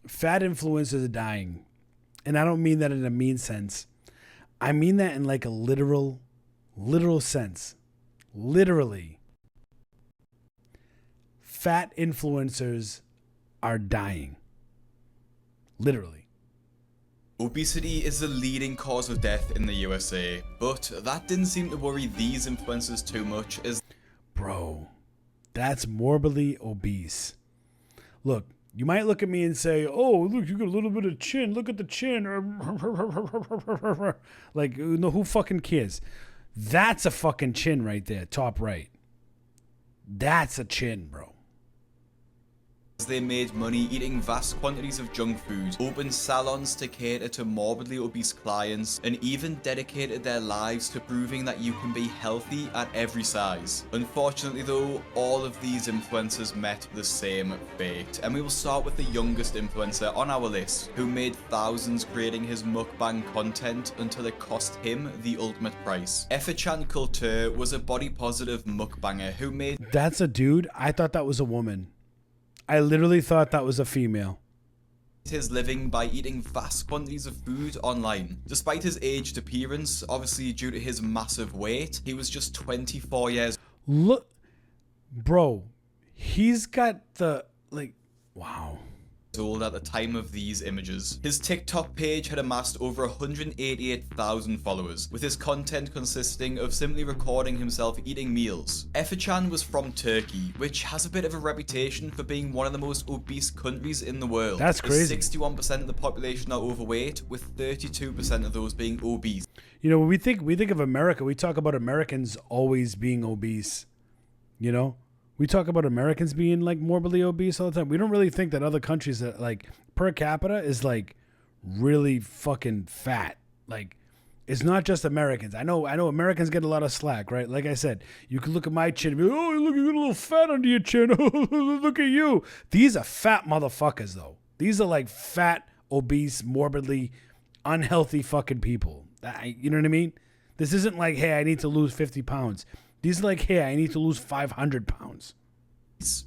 Fat influencers are dying. And I don't mean that in a mean sense. I mean that in like a literal sense. Literally. Fat influencers are dying. Literally. Obesity is the leading cause of death in the USA, but that didn't seem to worry these influencers too much as... Bro, that's morbidly obese. Look, you might look at me and say, oh, look, you got a little bit of chin. Look at the chin. Like, no, who fucking cares? That's a fucking chin right there, top right. That's a chin, bro. They made money eating vast quantities of junk food, opened salons to cater to morbidly obese clients, and even dedicated their lives to proving that you can be healthy at every size. Unfortunately though, all of these influencers met the same fate, and we will start with the youngest influencer on our list, who made thousands creating his mukbang content until it cost him the ultimate price. Effican Kültür was a body positive mukbanger who made... That's a dude? I thought that was a woman. I literally thought that was a female. His living by eating vast quantities of food online. Despite his aged appearance, obviously due to his massive weight, he was just 24 years. Look, bro, he's got the, like, wow. Old at the time of these images. His TikTok page had amassed over 188,000 followers, with his content consisting of simply recording himself eating meals. Effican was from Turkey, which has a bit of a reputation for being one of the most obese countries in the world. That's crazy. 61% of the population are overweight, with 32% of those being obese. You know, when we think of America, we talk about Americans always being obese, you know? We talk about Americans being like morbidly obese all the time. We don't really think that other countries that like per capita is like really fucking fat. Like it's not just Americans. I know Americans get a lot of slack, right? Like I said, you can look at my chin and be, oh, look, you got a little fat under your chin. Look at you. These are fat motherfuckers though. These are like fat, obese, morbidly unhealthy fucking people. You know what I mean? This isn't like, hey, I need to lose 50 pounds. These are like, hey, I need to lose 500 pounds.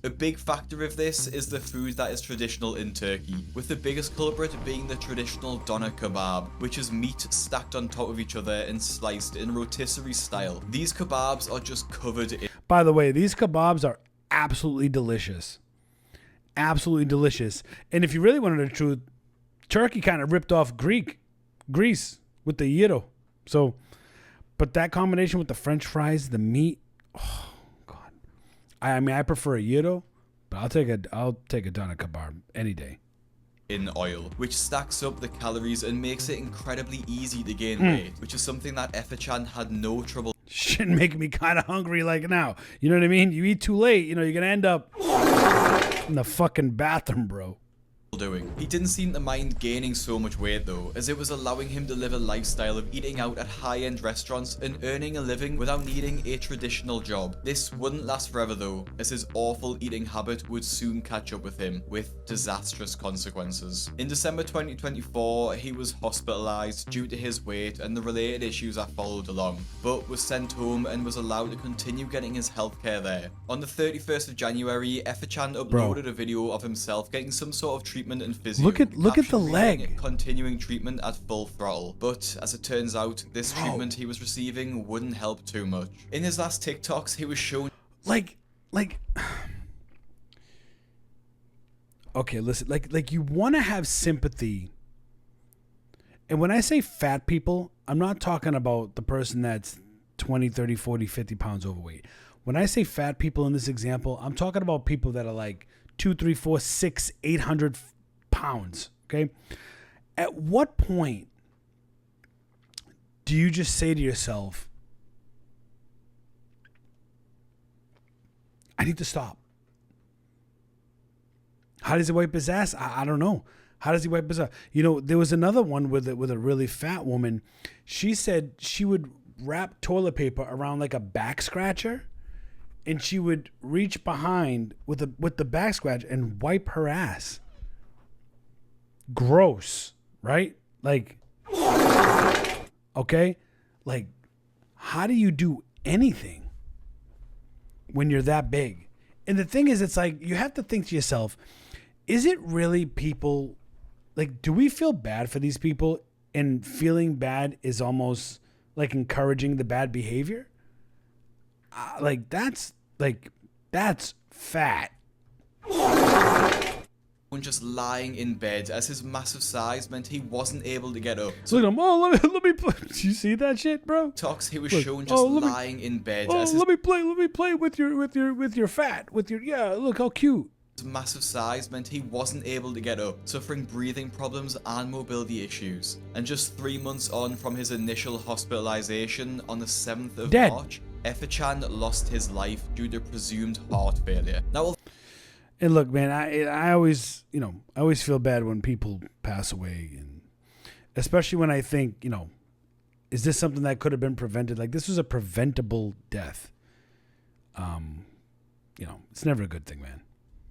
A big factor of this is the food that is traditional in Turkey, with the biggest culprit being the traditional doner kebab, which is meat stacked on top of each other and sliced in rotisserie style. These kebabs are just covered in... By the way, these kebabs are absolutely delicious. Absolutely delicious. And if you really wanted the truth, Turkey kind of ripped off Greece with the gyro. So... But that combination with the French fries, the meat, oh God! I mean, I prefer a gyro, but I'll take a doner kebab any day. In oil, which stacks up the calories and makes it incredibly easy to gain weight, which is something that Effican had no trouble. Shit, making me kind of hungry like now. You know what I mean? You eat too late, you know, you're gonna end up in the fucking bathroom, bro. Doing. He didn't seem to mind gaining so much weight though, as it was allowing him to live a lifestyle of eating out at high-end restaurants and earning a living without needing a traditional job. This wouldn't last forever though, as his awful eating habit would soon catch up with him, with disastrous consequences. In December 2024, he was hospitalized due to his weight and the related issues that followed along, but was sent home and was allowed to continue getting his healthcare there. On the 31st of January, Effican uploaded a video of himself getting some sort of treatment and physio. Look at the leg. Continuing treatment at full throttle. But as it turns out, this treatment he was receiving wouldn't help too much. In his last TikToks, he was shown like okay, listen, like you want to have sympathy. And when I say fat people, I'm not talking about the person that's 20, 30, 40, 50 pounds overweight. When I say fat people in this example, I'm talking about people that are like 2, 3, 4, 6, 800 pounds. Okay. At what point do you just say to yourself, I need to stop? How does he wipe his ass? I don't know. How does he wipe his ass? You know, there was another one with a really fat woman. She said she would wrap toilet paper around like a back scratcher, and she would reach behind with the back scratch and wipe her ass. Gross, right? Like, okay? Like, how do you do anything when you're that big? And the thing is, it's like, you have to think to yourself, is it really people like, do we feel bad for these people? And feeling bad is almost like encouraging the bad behavior. That's fat. Just lying in bed as his massive size meant he wasn't able to get up. So, look at him. Oh, let me play. Did you see that shit, bro? Talks he was shown just lying in bed. Oh, let me play with your fat. Look how cute. His massive size meant he wasn't able to get up, suffering breathing problems and mobility issues. And just 3 months on from his initial hospitalization on the 7th of March, Effican lost his life due to presumed heart failure. Now, and look, man, I always feel bad when people pass away, and especially when I think, is this something that could have been prevented? Like, this was a preventable death. It's never a good thing, man.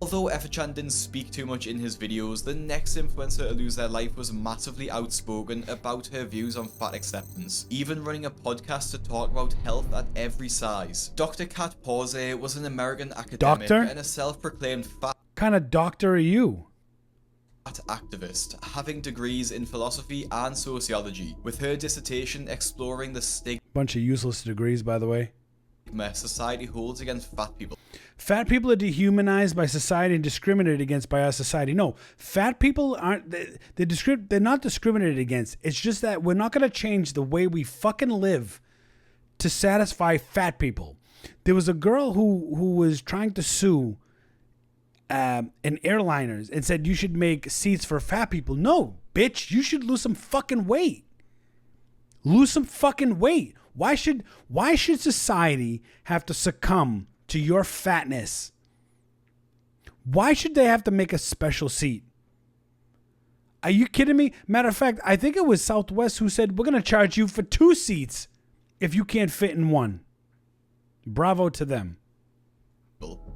Although Effican didn't speak too much in his videos, the next influencer to lose their life was massively outspoken about her views on fat acceptance, even running a podcast to talk about health at every size. Dr. Kat Pausé was an American academic and a self-proclaimed fat kind of doctor are you? Activist, having degrees in philosophy and sociology, with her dissertation exploring the stigma bunch of useless degrees, by the way, society holds against fat people. Fat people are dehumanized by society and discriminated against by our society. No, fat people aren't. They're not discriminated against. It's just that we're not going to change the way we fucking live to satisfy fat people. There was a girl who was trying to sue an airliners and said you should make seats for fat people. No, bitch, you should lose some fucking weight. Lose some fucking weight. Why should society have to succumb to your fatness? Why should they have to make a special seat? Are you kidding me? Matter of fact, I think it was Southwest who said, we're going to charge you for 2 seats if you can't fit in one. Bravo to them.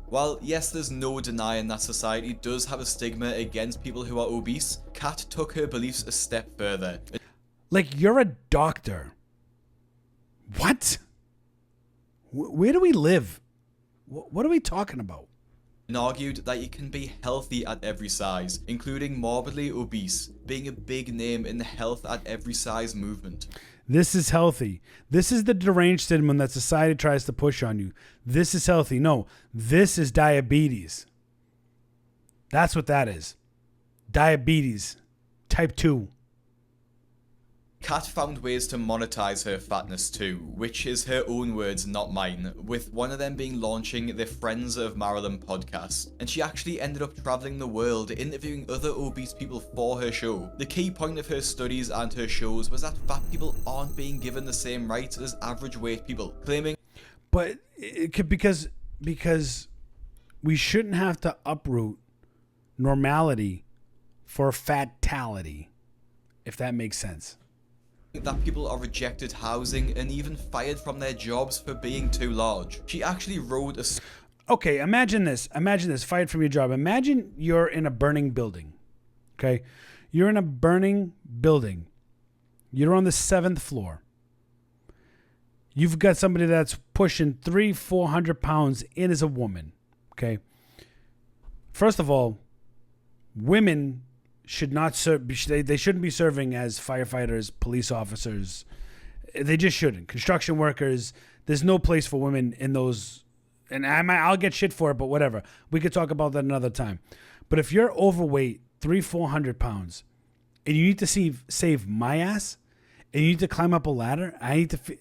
While yes, there's no denying that society does have a stigma against people who are obese, Kat took her beliefs a step further. Like, you're a doctor. What? Where do we live? What are we talking about? And argued that you can be healthy at every size, including morbidly obese, being a big name in the health at every size movement. This is healthy. This is the deranged syndrome that society tries to push on you. This is healthy. No, this is diabetes. That's what that is. Diabetes. Type 2. Kat found ways to monetize her fatness too, which is her own words, not mine, with one of them being launching the Friends of Marilyn podcast. And she actually ended up traveling the world interviewing other obese people for her show. The key point of her studies and her shows was that fat people aren't being given the same rights as average weight people, claiming but it could, because we shouldn't have to uproot normality for fatality, if that makes sense. That people are rejected housing and even fired from their jobs for being too large. She actually wrote a... Okay, imagine this, fired from your job. Imagine you're in a burning building, okay? You're in a burning building. You're on the 7th floor. You've got somebody that's pushing 300-400 pounds in as a woman, okay? First of all, women should not serve. They shouldn't be serving as firefighters, police officers. They just shouldn't. Construction workers. There's no place for women in those. And I'll get shit for it, but whatever. We could talk about that another time. But if you're overweight, 300-400 pounds, and you need to save my ass, and you need to climb up a ladder,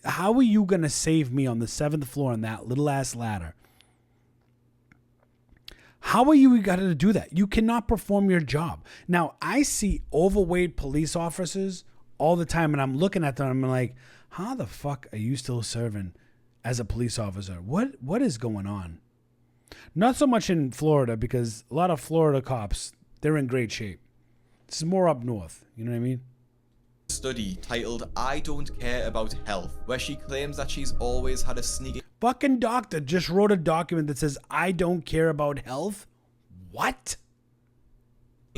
how are you gonna save me on the 7th floor on that little ass ladder? How are you got to do that? You cannot perform your job. Now, I see overweight police officers all the time, and I'm looking at them, and I'm like, how the fuck are you still serving as a police officer? What is going on? Not so much in Florida, because a lot of Florida cops, they're in great shape. This is more up north. You know what I mean? Study titled I Don't Care About Health, where she claims that she's always had a sneaking fucking doctor just wrote a document that says I don't care about health. What?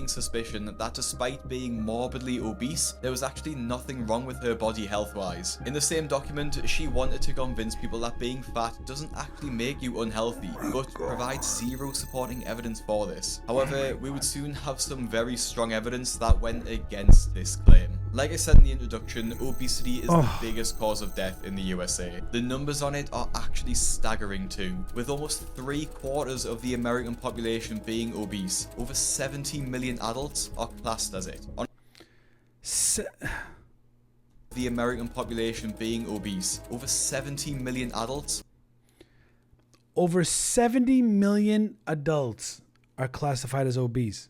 suspicion that despite being morbidly obese, there was actually nothing wrong with her body health-wise. In the same document, she wanted to convince people that being fat doesn't actually make you unhealthy, but provides zero supporting evidence for this. However, we would soon have some very strong evidence that went against this claim. Like I said in the introduction, obesity is the biggest cause of death in the USA. The numbers on it are actually staggering too, with almost 3/4 of the American population being obese. Over 70 million adults are classed as it. The American population being obese. Over 70 million adults. Over 70 million adults are classified as obese.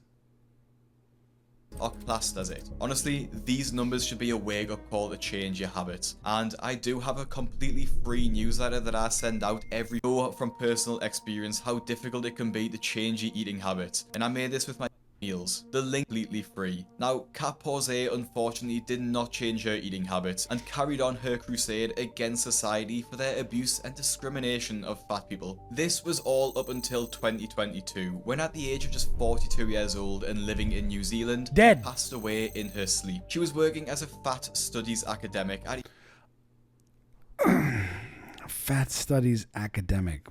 Are classed as it. Honestly, these numbers should be a wake-up call to change your habits. And I do have a completely free newsletter that I send out every day from personal experience how difficult it can be to change your eating habits. And I made this with my meals. The link completely free. Now, Pausé unfortunately did not change her eating habits and carried on her crusade against society for their abuse and discrimination of fat people. This was all up until 2022, when at the age of just 42 years old and living in New Zealand, dead, she passed away in her sleep. She was working as a fat studies academic at fat studies academic.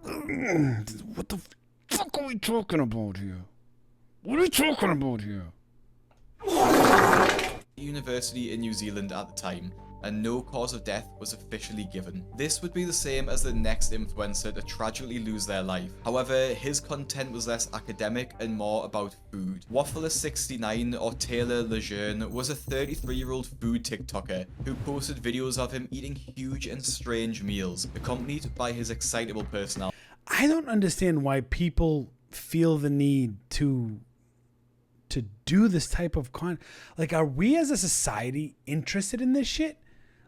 What the fuck are we talking about here? What are you talking about here? University in New Zealand at the time, and no cause of death was officially given. This would be the same as the next influencer to tragically lose their life. However, his content was less academic and more about food. Waffler69 or Taylor Lejeune was a 33-year-old food TikToker who posted videos of him eating huge and strange meals, accompanied by his excitable personality. I don't understand why people feel the need to do this type of like, are we as a society interested in this shit?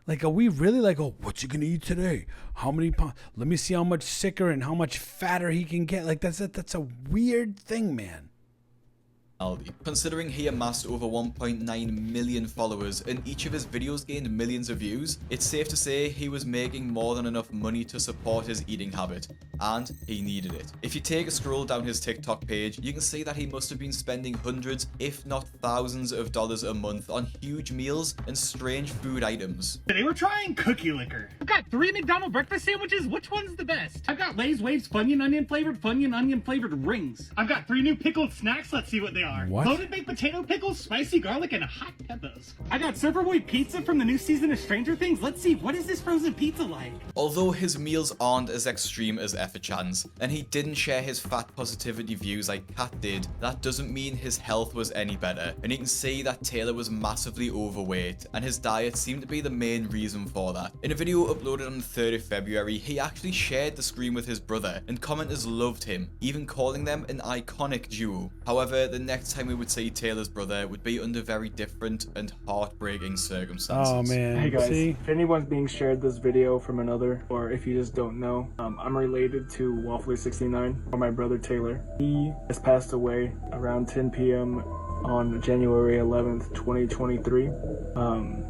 Like, are we really like, oh, what's he gonna eat today? How many pounds? Let me see how much sicker and how much fatter he can get. Like, that's a weird thing, man. Considering he amassed over 1.9 million followers and each of his videos gained millions of views, it's safe to say he was making more than enough money to support his eating habit, and he needed it. If you take a scroll down his TikTok page, you can see that he must have been spending hundreds, if not thousands of dollars a month on huge meals and strange food items. Today we're trying cookie liquor. I've got 3 McDonald's breakfast sandwiches. Which one's the best? I've got Lay's Waves Funyun Onion flavored rings. I've got 3 new pickled snacks. Let's see what they are. What? Loaded baked potato pickles, spicy garlic, and hot peppers. I got Serverboy pizza from the new season of Stranger Things. Let's see, what is this frozen pizza like? Although his meals aren't as extreme as Effican's, and he didn't share his fat positivity views like Kat did, that doesn't mean his health was any better. And you can see that Taylor was massively overweight, and his diet seemed to be the main reason for that. In a video uploaded on the 3rd of February, he actually shared the screen with his brother, and commenters loved him, even calling them an iconic duo. However, the next time we would see Taylor's brother would be under very different and heartbreaking circumstances. Oh man. Hey guys, See? if anyone's being shared this video from another, or if you just don't know, I'm related to Waffler69, or my brother Taylor. He has passed away around 10 p.m. on January 11th, 2023,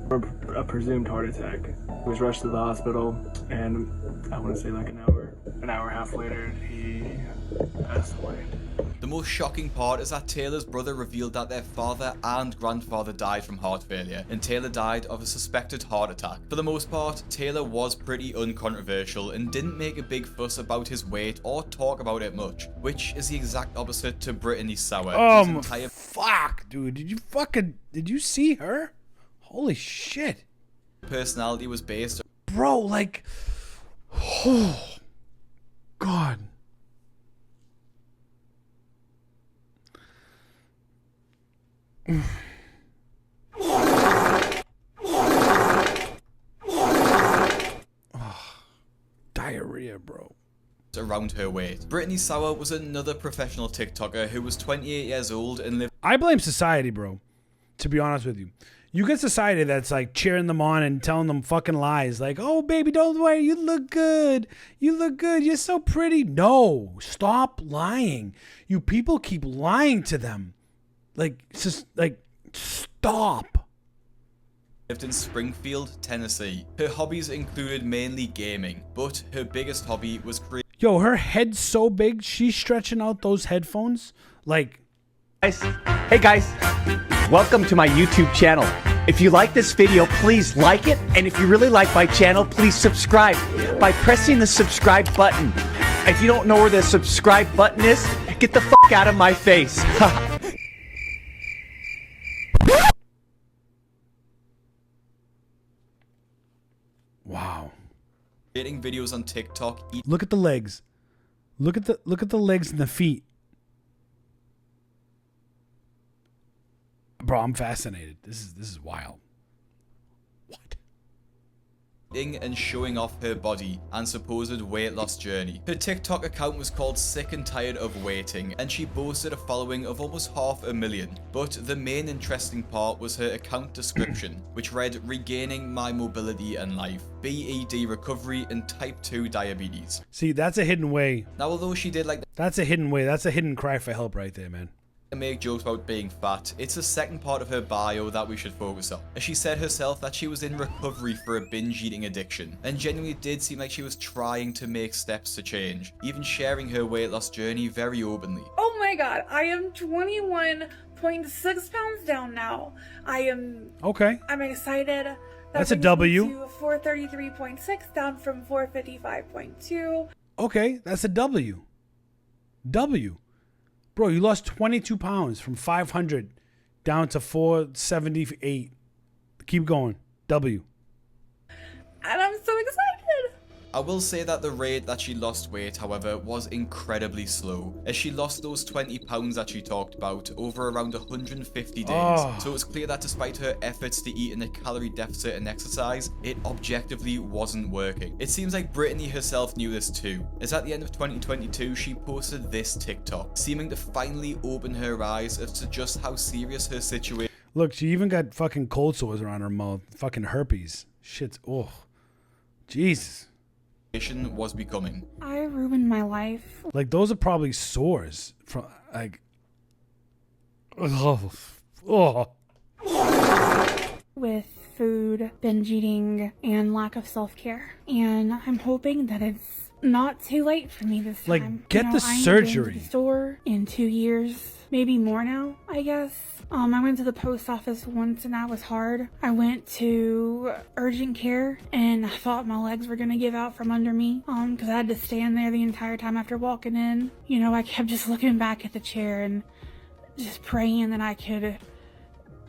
from a presumed heart attack. He was rushed to the hospital, and I want to say like an hour and a half later, he passed away. The most shocking part is that Taylor's brother revealed that their father and grandfather died from heart failure, and Taylor died of a suspected heart attack. For the most part, Taylor was pretty uncontroversial and didn't make a big fuss about his weight or talk about it much, which is the exact opposite to Britney Sour. Fuck, dude. Did you see her? Holy shit. Personality was based, bro, like, oh, God. Diarrhea, bro. Around her weight. Britney Sour was another professional TikToker who was 28 years old and lived. I blame society, bro. To be honest with you. You get society that's like cheering them on and telling them fucking lies. Like, oh, baby, don't worry. You look good. You look good. You're so pretty. No, stop lying. You people keep lying to them. Like, just like, stop. Lived in Springfield, Tennessee. Her hobbies included mainly gaming, but her biggest hobby was creating. Yo, her head's so big, she's stretching out those headphones like Hey guys, welcome to my YouTube channel. If you like this video, please like it. And if you really like my channel, please subscribe by pressing the subscribe button. If you don't know where the subscribe button is, get the fuck out of my face. Wow. Creating videos on TikTok. Look at the legs. Look at the legs and the feet. Bro, I'm fascinated. This is wild. What? And showing off her body and supposed weight loss journey. Her TikTok account was called Sick and Tired of Waiting, and she boasted a following of almost 500,000. But the main interesting part was her account description, which read regaining my mobility and life, BED recovery, and type 2 diabetes. See, that's a hidden way. Now, although she did like That's a hidden way. That's a hidden cry for help right there, man. to make jokes about being fat, it's the second part of her bio that we should focus on. As she said herself that she was in recovery for a binge eating addiction, and genuinely did seem like she was trying to make steps to change, even sharing her weight loss journey very openly. Oh my god, I am 21.6 pounds down now. I'm excited. That's a W. To 433.6 down from 455.2. Okay, that's a W. W. Bro, you lost 22 pounds from 500 down to 478. Keep going. W. And I'm so excited. I will say that the rate that she lost weight, however, was incredibly slow, as she lost those 20 pounds that she talked about over around 150 days. So it's clear that despite her efforts to eat in a calorie deficit and exercise, it objectively wasn't working. It seems like Britney herself knew this too, as at the end of 2022, she posted this TikTok, seeming to finally open her eyes as to just how serious her situation. Look, she even got fucking cold sores around her mouth. Fucking herpes. Shit's, oh. Jesus. Was becoming. I ruined my life. Like, those are probably sores from, like, With food, binge eating, and lack of self-care. And I'm hoping that it's not too late for me this time. Like, get the I ain't surgery. been to the store in 2 years, maybe more now, I guess. I went to the post office once and that was hard. I went to urgent care and I thought my legs were gonna give out from under me because I had to stand there the entire time after walking in. You know, I kept just looking back at the chair and just praying that I could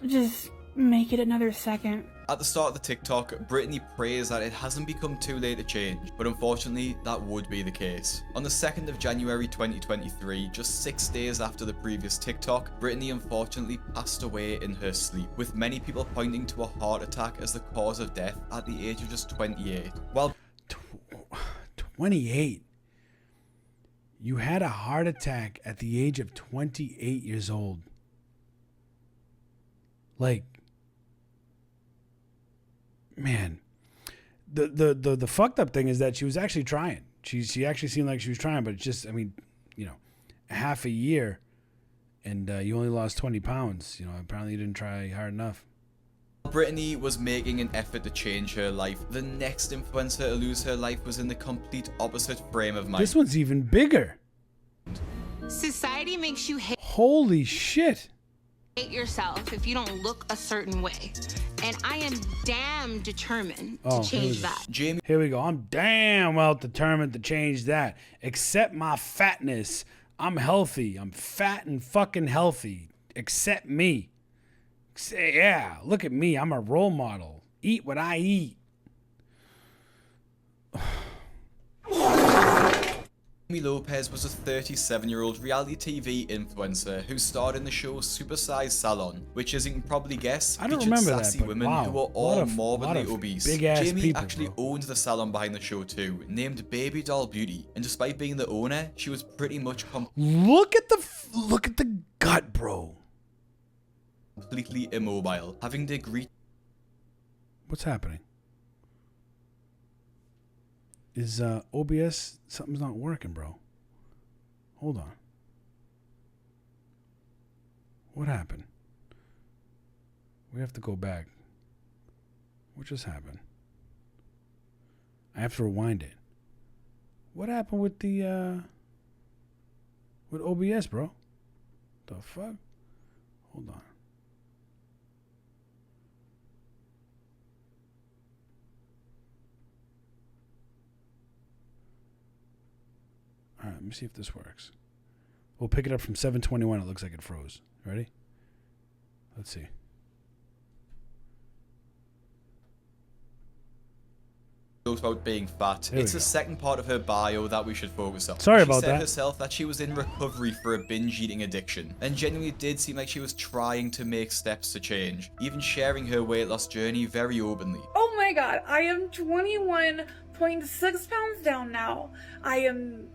just make it another second. At the start of the TikTok, Britney prays that it hasn't become too late to change, but unfortunately, that would be the case. On the 2nd of January 2023, just 6 days after the previous TikTok, Britney unfortunately passed away in her sleep, with many people pointing to a heart attack as the cause of death at the age of just 28. While 28. You had a heart attack at the age of 28 years old. Like, man, the fucked up thing is that she was actually trying. She actually seemed like she was trying, but it's just, I mean, you know, half a year and you only lost 20 pounds. You know, apparently you didn't try hard enough. Britney was making an effort to change her life, the next influencer to lose her life was in the complete opposite frame of mind. This one's even bigger. Society makes you hate Holy shit. yourself if you don't look a certain way. And I am damn determined Oh, to change that. Jaime Here we go. I'm damn well determined to change that. Accept my fatness. I'm healthy. I'm fat and fucking healthy. Accept me. Yeah, look at me. I'm a role model. Eat what I eat. Jaime Lopez was a 37-year-old reality TV influencer who starred in the show Super Sized Salon, which, as you can probably guess, I don't featured remember that, sassy but women wow, who were lot all of morbidly obese. big-ass Jaime people, actually bro. owned the salon behind the show too, named Baby Doll Beauty, and despite being the owner, she was pretty much Look at the gut, bro. completely immobile, having to agree. What's happening? Is OBS, something's not working, bro. Hold on. What happened? We have to go back. What just happened? I have to rewind it. What happened with the with OBS, bro? The fuck? Hold on. All right, let me see if this works. We'll pick it up from 721. It looks like it froze. Ready? Let's see. About being fat. It's the second part of her bio that we should focus on. Sorry about She said that. herself that she was in recovery for a binge eating addiction, and genuinely did seem like she was trying to make steps to change, even sharing her weight loss journey very openly. Oh my god, I am 21.6 pounds down now. I'm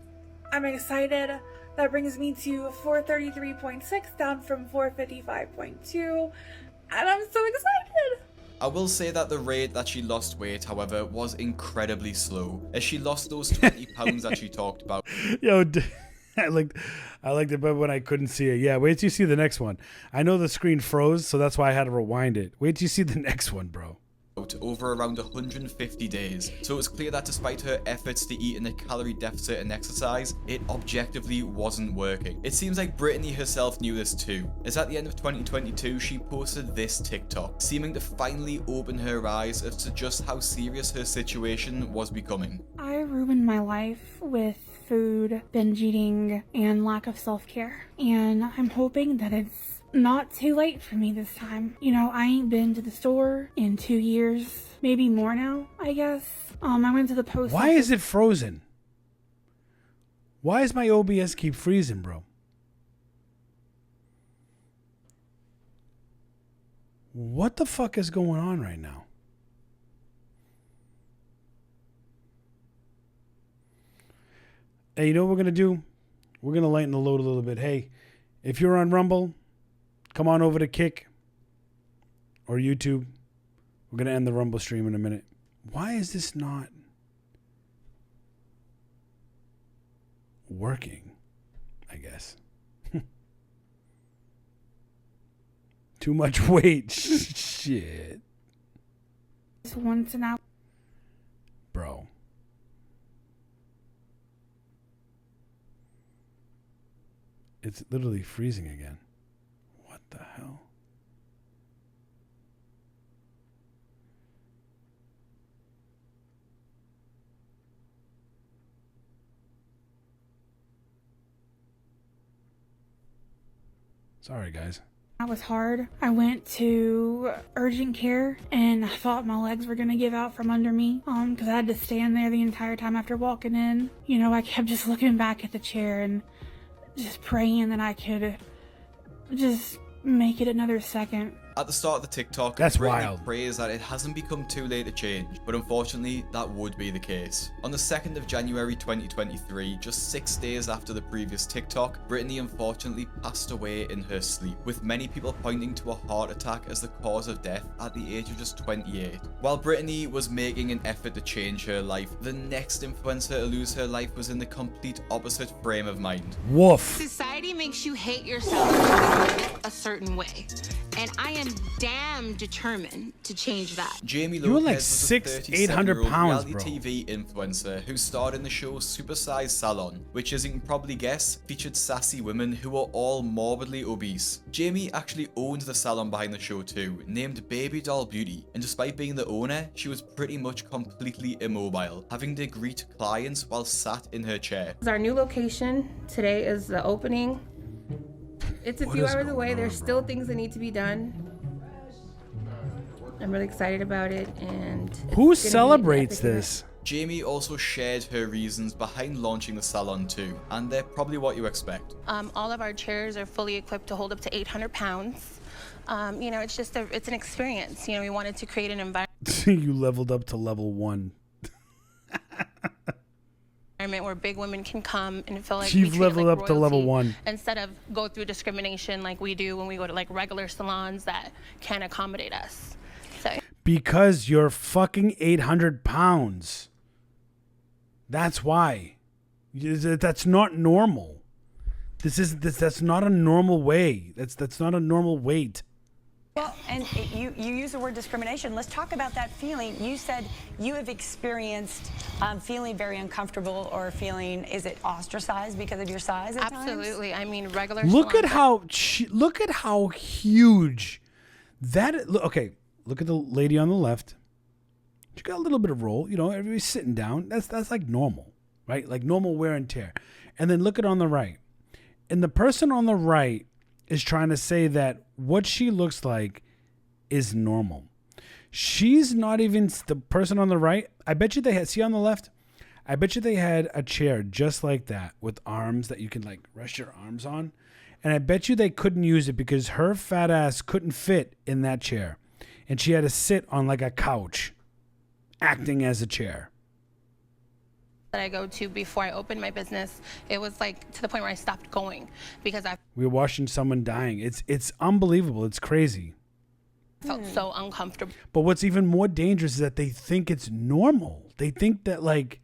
excited. That brings me to 433.6 down from 455.2, and I'm so excited. I will say that the rate that she lost weight, however, was incredibly slow, as she lost those 20 pounds that she talked about. Yo, I liked it, but when I couldn't see it. Yeah, wait till you see the next one. I know the screen froze, so that's why I had to rewind it. Wait till you see the next one, bro. Over around 150 days. So it's clear that despite her efforts to eat in a calorie deficit and exercise, it objectively wasn't working. It seems like Britney herself knew this too, as at the end of 2022 she posted this TikTok, seeming to finally open her eyes as to just how serious her situation was becoming. I ruined my life with food, binge eating, and lack of self-care, and I'm hoping that it's not too late for me this time. You know, I ain't been to the store in 2 years, maybe more now, I guess. I went to the post Why is it frozen? Why does my OBS keep freezing, bro? What the fuck is going on right now? Hey, you know what we're going to do? We're going to lighten the load a little bit. Hey, if you're on Rumble, come on over to Kick or YouTube. We're going to end the Rumble stream in a minute. Why is this not working? I guess. Too much weight. Shit. once an hour. Bro. It's literally freezing again. What the hell? Sorry, guys. That was hard. I went to urgent care and I thought my legs were gonna give out from under me because I had to stand there the entire time after walking in. You know, I kept just looking back at the chair and just praying that I could just make it another second. At the start of the TikTok, That's Britney wild. prays that it hasn't become too late to change, but unfortunately, that would be the case. On the 2nd of January 2023, just 6 days after the previous TikTok, Britney unfortunately passed away in her sleep, with many people pointing to a heart attack as the cause of death at the age of just 28. While Britney was making an effort to change her life, the next influencer to lose her life was in the complete opposite frame of mind. Woof. Society makes you hate yourself a certain way, and I am damn determined to change that. Jaime You were like Lopez was a 600-800 pounds, reality bro. TV influencer who starred in the show Super Sized Salon, which, as you can probably guess, featured sassy women who were all morbidly obese. Jaime actually owned the salon behind the show too, named Baby Doll Beauty, and despite being the owner, she was pretty much completely immobile, having to greet clients while sat in her chair. Our new location today is the opening. It's a What few is hours going away. on, There's bro? still things that need to be done. I'm really excited about it, and it's Who gonna be an celebrates epic event. this? Jaime also shared her reasons behind launching the salon too, and they're probably what you expect. All of our chairs are fully equipped to hold up to 800 pounds. You know, it's just it's an experience. You know, we wanted to create an environment You leveled up to level 1. where big women can come and feel like You've we treat leveled like up to level royalty, 1. instead of go through discrimination like we do when we go to like regular salons that can't accommodate us. So Because you're fucking 800 pounds. That's why. That's not normal. That's not a normal way. That's not a normal weight. Well, and you use the word discrimination. Let's talk about that feeling. You said you have experienced feeling very uncomfortable or feeling, is it ostracized because of your size at times? Absolutely. I mean, regular. Look at salons look at how huge that. Okay, look at the lady on the left. She got a little bit of roll. You know, everybody's sitting down. That's like normal, right? Like normal wear and tear. And then look at on the right, and the person on the right is trying to say that what she looks like is normal. She's not even the person on the right. I bet you they had, see on the left, I bet you they had a chair just like that with arms that you can like rest your arms on. And I bet you they couldn't use it because her fat ass couldn't fit in that chair. And she had to sit on like a couch acting as a chair. that I go to before I opened my business, it was like to the point where I stopped going because I We were watching someone dying. It's unbelievable. It's crazy. felt so uncomfortable. But what's even more dangerous is that they think it's normal. They think that like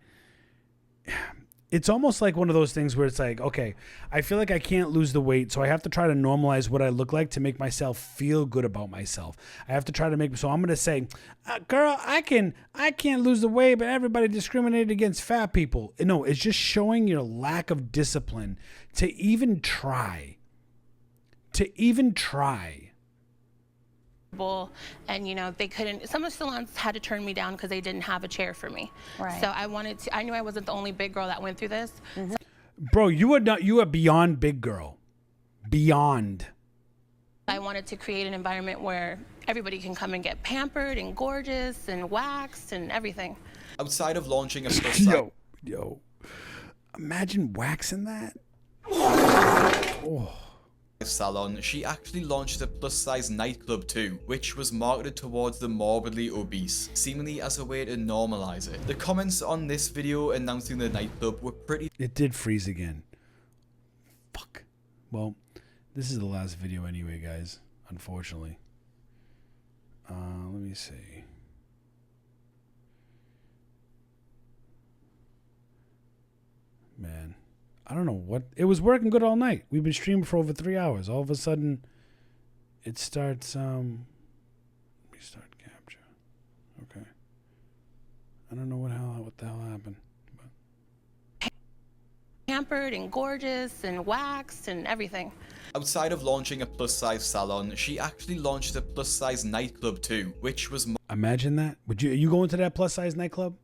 it's almost like one of those things where it's like, okay, I feel like I can't lose the weight, so I have to try to normalize what I look like to make myself feel good about myself. I have to try to make, so I'm going to say, girl, I can't lose the weight, but everybody discriminated against fat people. No, it's just showing your lack of discipline to even try. And you know, they couldn't, some of the salons had to turn me down because they didn't have a chair for me. Right. So I knew I wasn't the only big girl that went through this. Bro, you are beyond big girl. Beyond. I wanted to create an environment where everybody can come and get pampered and gorgeous and waxed and everything. Outside of launching a plus size Yo. Imagine waxing that. salon, she actually launched a plus-size nightclub too, which was marketed towards the morbidly obese, seemingly as a way to normalize it. The comments on this video announcing the nightclub were pretty... It did freeze again. Fuck. Well, this is the last video anyway, guys, unfortunately. Let me see. Man, I don't know what... It was working good all night. We've been streaming for over 3 hours. All of a sudden, it starts... Let me start capture. Okay. I don't know what the hell happened. But. Pampered and gorgeous and waxed and everything. Outside of launching a plus-size salon, she actually launched a plus-size nightclub too, which was Imagine that. Would you go into that plus-size nightclub?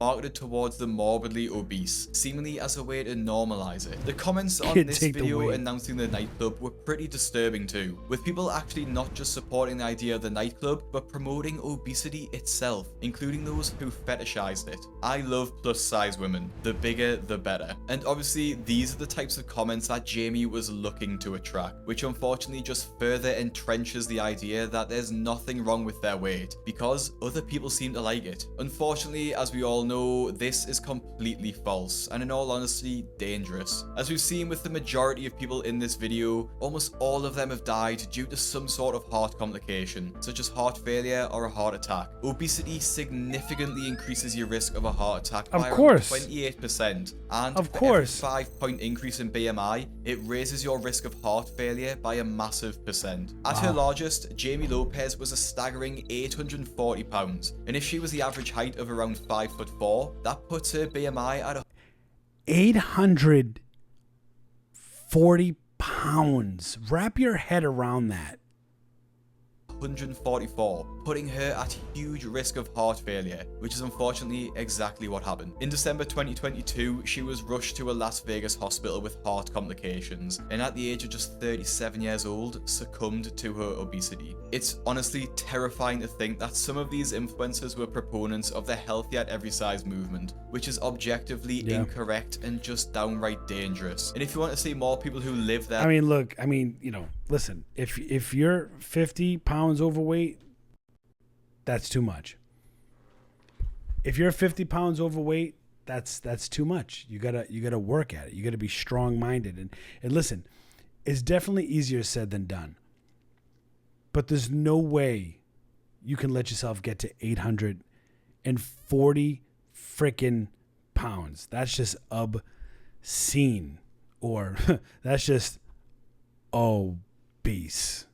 marketed towards the morbidly obese, seemingly as a way to normalize it. The comments on Can't this take the video weight. announcing the nightclub were pretty disturbing too, with people actually not just supporting the idea of the nightclub, but promoting obesity itself, including those who fetishized it. I love plus size women, the bigger the better. And obviously these are the types of comments that Jaime was looking to attract, which unfortunately just further entrenches the idea that there's nothing wrong with their weight, because other people seem to like it. Unfortunately, as we all know, this is completely false, and in all honesty, dangerous. As we've seen with the majority of people in this video, almost all of them have died due to some sort of heart complication, such as heart failure or a heart attack. Obesity significantly increases your risk of a heart attack by around 28%, and for every 5-point increase in BMI, it raises your risk of heart failure by a massive percent. At her largest, Jaime Lopez was a staggering 840 pounds, and if she was the average height of around 5'4", that puts her BMI at 840 pounds. Wrap your head around that. 144, putting her at huge risk of heart failure, which is unfortunately exactly what happened. In December 2022, she was rushed to a Las Vegas hospital with heart complications, and at the age of just 37 years old, succumbed to her obesity. It's honestly terrifying to think that some of these influencers were proponents of the healthy at every size movement, which is objectively incorrect and just downright dangerous. And if you want to see more people who live there... Listen, if you're 50 pounds overweight, that's too much. If you're 50 pounds overweight, that's too much. You gotta work at it. You gotta be strong-minded. And listen, it's definitely easier said than done. But there's no way you can let yourself get to 840 freaking pounds. That's just obscene. Or that's just obese.